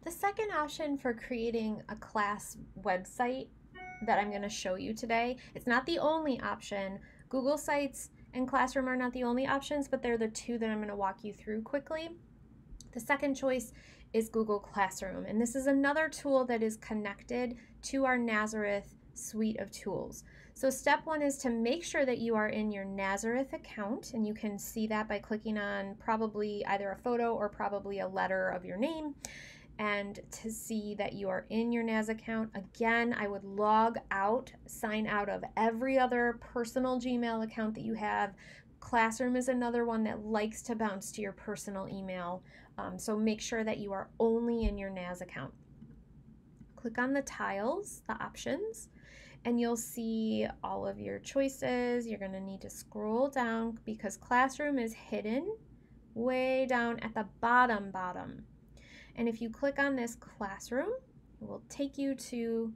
The second option for creating a class website that I'm going to show you today, it's not the only option. Google Sites and Classroom are not the only options, but they're the two that I'm going to walk you through quickly. The second choice is Google Classroom, and this is another tool that is connected to our Nazareth suite of tools. So step one is to make sure that you are in your Nazareth account, and you can see that by clicking on probably either a photo or probably a letter of your name. And to see that you are in your NAS account, again, I would log out, sign out of every other personal Gmail account that you have. Classroom is another one that likes to bounce to your personal email, so make sure that you are only in your NAS account. Click on the tiles, the options, and you'll see all of your choices. You're going to need to scroll down because Classroom is hidden way down at the bottom. And if you click on this Classroom, it will take you to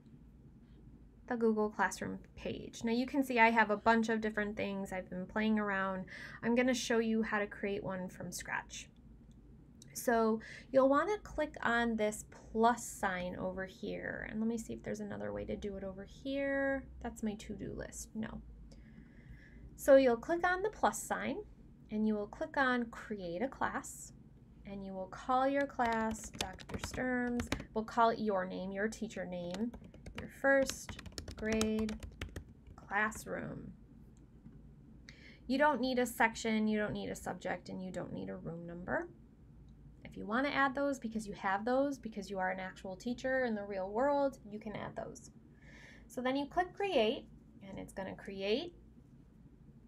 the Google Classroom page. Now you can see I have a bunch of different things I've been playing around. I'm going to show you how to create one from scratch. So you'll want to click on this plus sign over here. And let me see if there's another way to do it over here. That's my to-do list. No. So you'll click on the plus sign and you will click on Create a Class. And you will call your class Dr. Sturms. We'll call it your name, your teacher name, your first grade classroom. You don't need a section, you don't need a subject, and you don't need a room number. If you want to add those because you have those, because you are an actual teacher in the real world, you can add those. So then you click Create, and it's going to create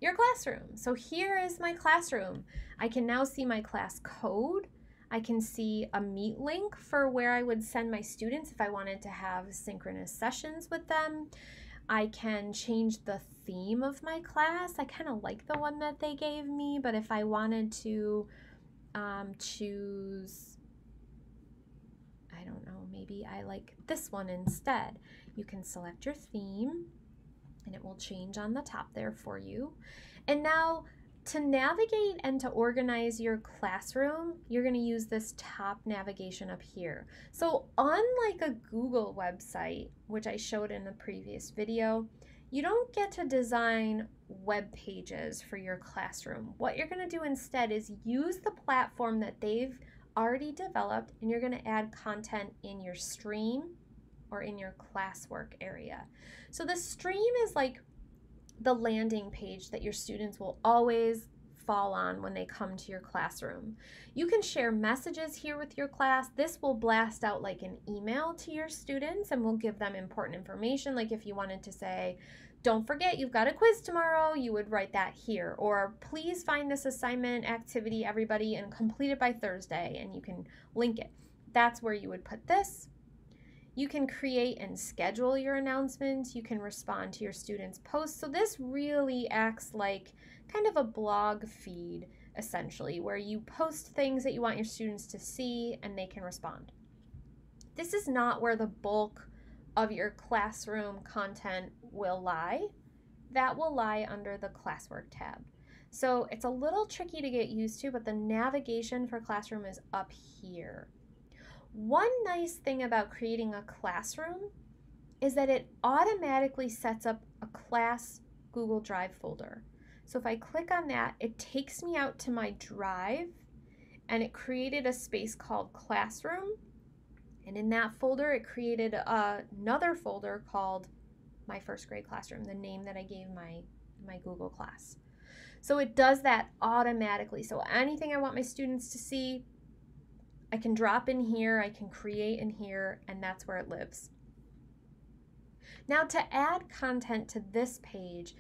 your classroom. So here is my classroom. I can now see my class code. I can see a meet link for where I would send my students if I wanted to have synchronous sessions with them. I can change the theme of my class. I kind of like the one that they gave me, but if I wanted to choose, I don't know, maybe I like this one instead. You can select your theme and it will change on the top there for you. And now to navigate and to organize your classroom, you're going to use this top navigation up here. So unlike a Google website, which I showed in the previous video, you don't get to design web pages for your classroom. What you're going to do instead is use the platform that they've already developed, and you're going to add content in your stream or in your classwork area. So the stream is like the landing page that your students will always fall on when they come to your classroom. You can share messages here with your class. This will blast out like an email to your students and will give them important information. Like if you wanted to say, don't forget you've got a quiz tomorrow, you would write that here. Or please find this assignment activity, everybody, and complete it by Thursday, and you can link it. That's where you would put this. You can create and schedule your announcements. You can respond to your students' posts. So this really acts like kind of a blog feed, essentially, where you post things that you want your students to see and they can respond. This is not where the bulk of your classroom content will lie. That will lie under the classwork tab. So it's a little tricky to get used to, but the navigation for classroom is up here. One nice thing about creating a classroom is that it automatically sets up a class Google Drive folder. So if I click on that, it takes me out to my drive, and it created a space called Classroom. And in that folder, it created another folder called My First Grade Classroom, the name that I gave my Google class. So it does that automatically. So anything I want my students to see, I can drop in here, I can create in here, and that's where it lives. Now to add content to this page,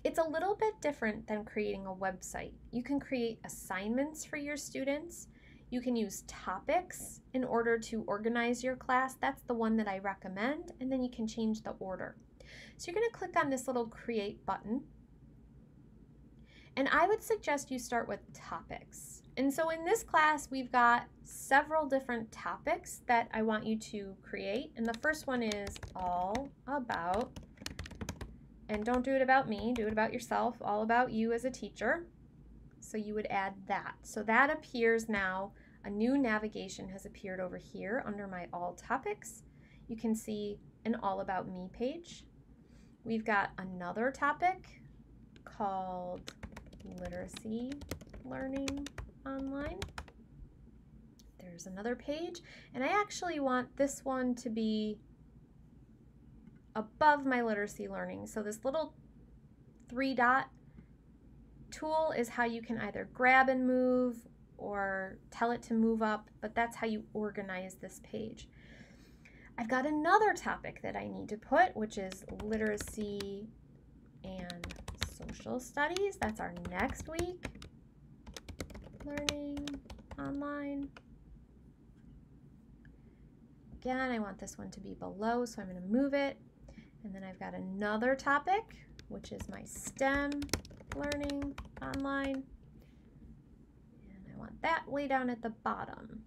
it's a little bit different than creating a website. You can create assignments for your students. You can use topics in order to organize your class. That's the one that I recommend, and then you can change the order. So you're going to click on this little create button, and I would suggest you start with topics. And so in this class, we've got several different topics that I want you to create. And the first one is all about, and don't do it about me, do it about yourself, all about you as a teacher. So you would add that. So that appears now a new navigation has appeared over here under my All Topics. You can see an All About Me page. We've got another topic called Literacy Learning Online. There's another page, and I actually want this one to be above my literacy learning. So this little 3-dot tool is how you can either grab and move or tell it to move up, but that's how you organize this page. I've got another topic that I need to put, which is literacy and social studies. That's our next week. Learning online. Again, I want this one to be below, so I'm going to move it. And then I've got another topic, which is my STEM learning online. And I want that way down at the bottom.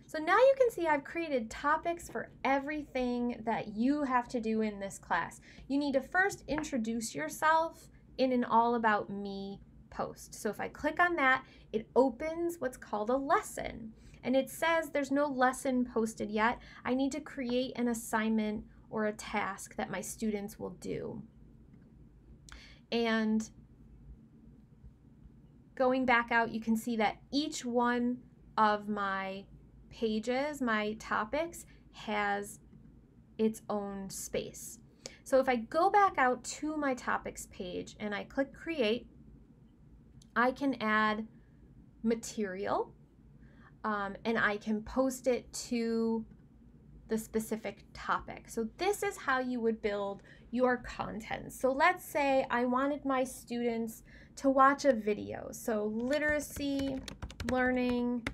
So now you can see I've created topics for everything that you have to do in this class. You need to first introduce yourself in an All About Me post. So if I click on that, it opens what's called a lesson. And it says there's no lesson posted yet. I need to create an assignment or a task that my students will do. And going back out, you can see that each one of my pages, my topics, has its own space. So if I go back out to my topics page and I click create, I can add material and I can post it to the specific topic. So this is how you would build your content. So let's say I wanted my students to watch a video. So literacy, learning,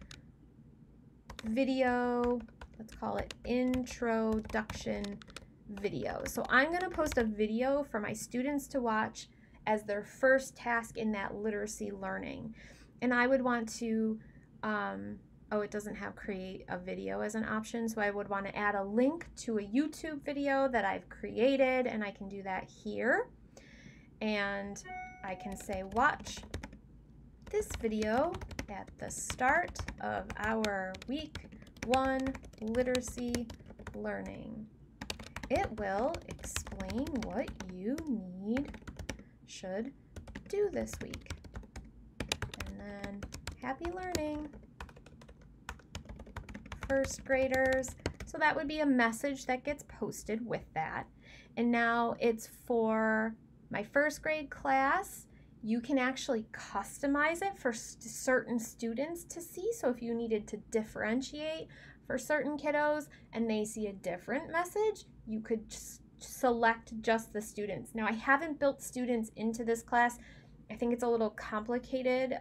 video, let's call it introduction video. So I'm going to post a video for my students to watch as their first task in that literacy learning. And I would want to, oh, it doesn't have create a video as an option, so I would want to add a link to a YouTube video that I've created, and I can do that here. And I can say, watch this video at the start of our week 1 literacy learning. It will explain what you should do this week. And then happy learning, first graders. So that would be a message that gets posted with that. And now it's for my first grade class. You can actually customize it for certain students to see. So if you needed to differentiate for certain kiddos and they see a different message, you could just select just the students. Now I haven't built students into this class. I think it's a little complicated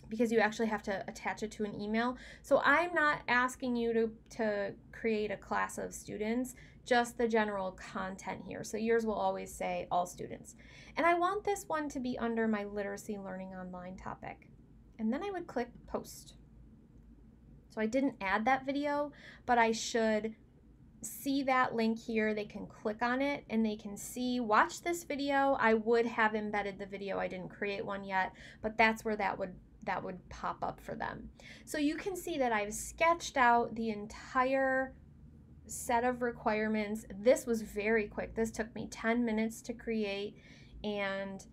because you actually have to attach it to an email. So I'm not asking you to create a class of students, just the general content here. So yours will always say all students. And I want this one to be under my literacy learning online topic. And then I would click post. So I didn't add that video, but I should see that link here. They can click on it and they can see, watch this video. I would have embedded the video. I didn't create one yet, but that's where that would pop up for them. So you can see that I've sketched out the entire set of requirements. This was very quick. This took me 10 minutes to create, and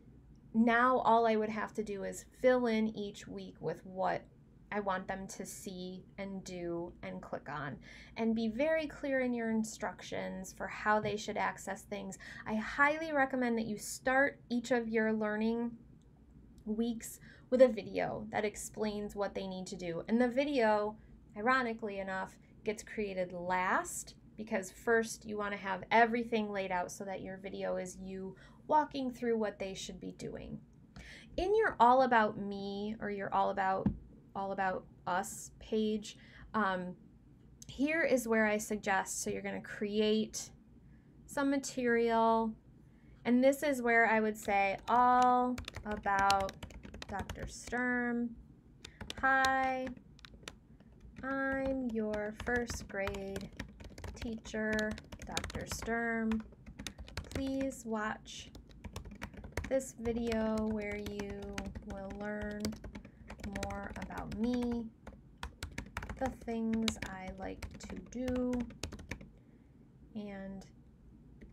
now all I would have to do is fill in each week with what I want them to see and do and click on, and be very clear in your instructions for how they should access things. I highly recommend that you start each of your learning weeks with a video that explains what they need to do. And the video, ironically enough, gets created last, because first you want to have everything laid out so that your video is you walking through what they should be doing. In your All About Me or your All About Us page, here is where I suggest, so you're going to create some material, and this is where I would say all about Dr. Sturm. Hi, I'm your first grade teacher, Dr. Sturm. Please watch this video where you will learn more about me the things I like to do and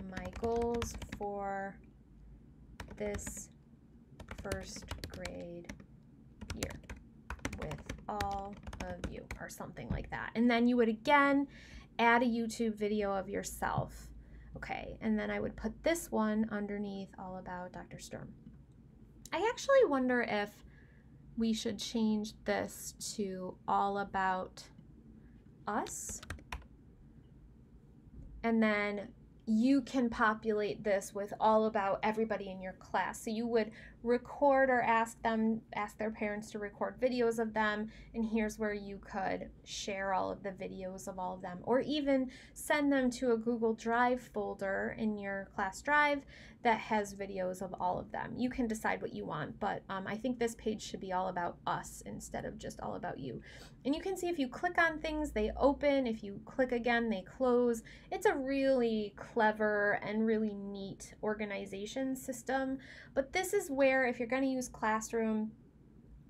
my goals for this first grade year with all of you, or something like that. And then you would again add a YouTube video of yourself. Okay, and then I would put this one underneath all about Dr. Sturm. I actually wonder if we should change this to all about us. And then you can populate this with all about everybody in your class. So you would record or ask their parents to record videos of them, and here's where you could share all of the videos of all of them, or even send them to a Google Drive folder in your class drive that has videos of all of them. You can decide what you want, but I think this page should be all about us instead of just all about you. And you can see if you click on things, they open. If you click again, they close. It's a really clever and really neat organization system. But this is where, if you're going to use Classroom,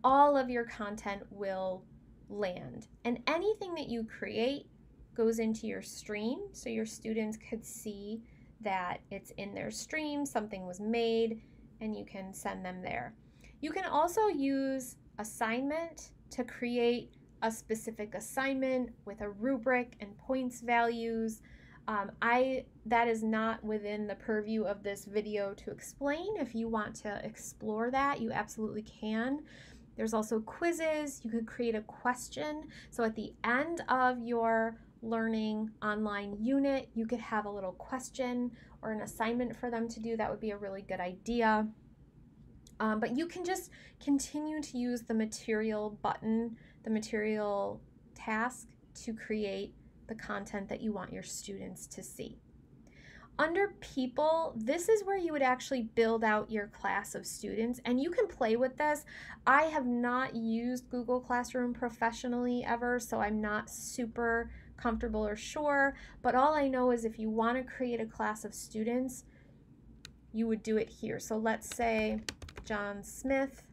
all of your content will land. And anything that you create goes into your stream, so your students could see that it's in their stream, something was made, and you can send them there. You can also use assignment to create a specific assignment with a rubric and points values. That is not within the purview of this video to explain. If you want to explore that, you absolutely can. There's also quizzes. You could create a question. So at the end of your learning online unit, you could have a little question or an assignment for them to do. That would be a really good idea. But you can just continue to use the material button, the material task, to create the content that you want your students to see. Under people, this is where you would actually build out your class of students, and you can play with this. I have not used Google Classroom professionally ever, so I'm not super comfortable or sure, but all I know is if you want to create a class of students, you would do it here. So let's say John Smith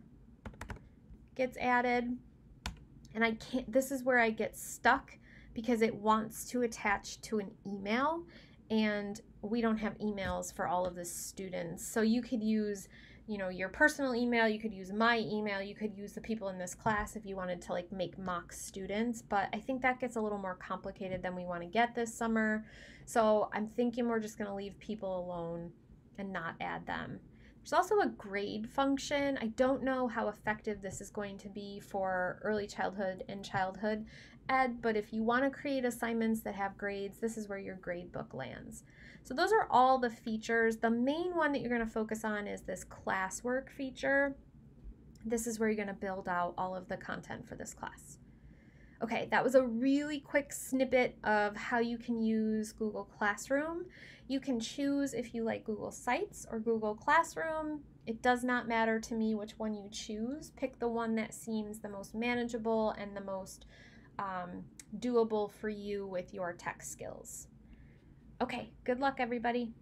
gets added, and this is where I get stuck because it wants to attach to an email, and we don't have emails for all of the students. So you could use, your personal email, you could use my email, you could use the people in this class if you wanted to make mock students, but I think that gets a little more complicated than we want to get this summer. So I'm thinking we're just going to leave people alone and not add them. There's also a grade function. I don't know how effective this is going to be for early childhood and childhood ed, but if you want to create assignments that have grades, this is where your grade book lands. So those are all the features. The main one that you're going to focus on is this classwork feature. This is where you're going to build out all of the content for this class. Okay, that was a really quick snippet of how you can use Google Classroom. You can choose if you like Google Sites or Google Classroom. It does not matter to me which one you choose. Pick the one that seems the most manageable and the most doable for you with your tech skills. Okay, good luck everybody.